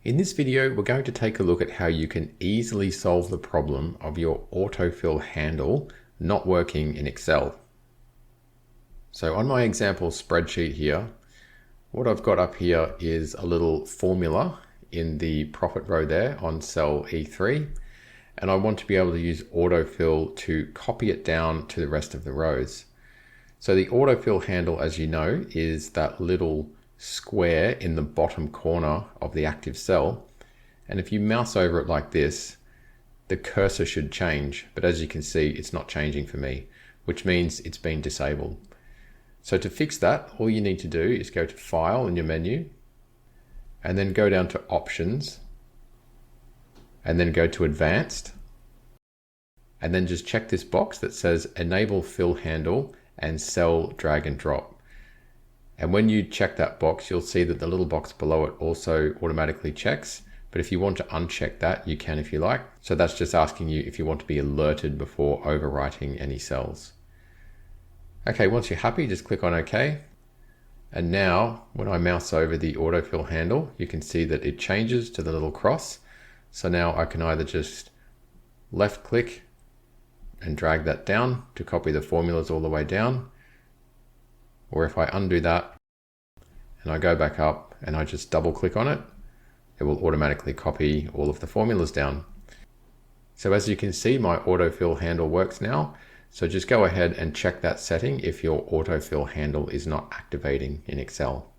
In this video, we're going to take a look at how you can easily solve the problem of your autofill handle not working in Excel. So on my example spreadsheet here, what I've got up here is a little formula in the profit row there on cell E3, and I want to be able to use autofill to copy it down to the rest of the rows. So the autofill handle, as you know, is that little square in the bottom corner of the active cell, and if you mouse over it like this, the cursor should change, but as you can see, it's not changing for me, which means it's been disabled. So to fix that, all you need to do is go to File in your menu, and then go down to Options, and then go to Advanced, and then just check this box that says Enable Fill Handle and Cell Drag and Drop. And when you check that box, you'll see that the little box below it also automatically checks. But if you want to uncheck that, you can if you like. So that's just asking you if you want to be alerted before overwriting any cells. Okay, once you're happy, just click on OK. And now when I mouse over the autofill handle, you can see that it changes to the little cross. So now I can either just left click and drag that down to copy the formulas all the way down. Or if I undo that and I go back up and I just double click on it, it will automatically copy all of the formulas down. So as you can see, my autofill handle works now. So just go ahead and check that setting if your autofill handle is not activating in Excel.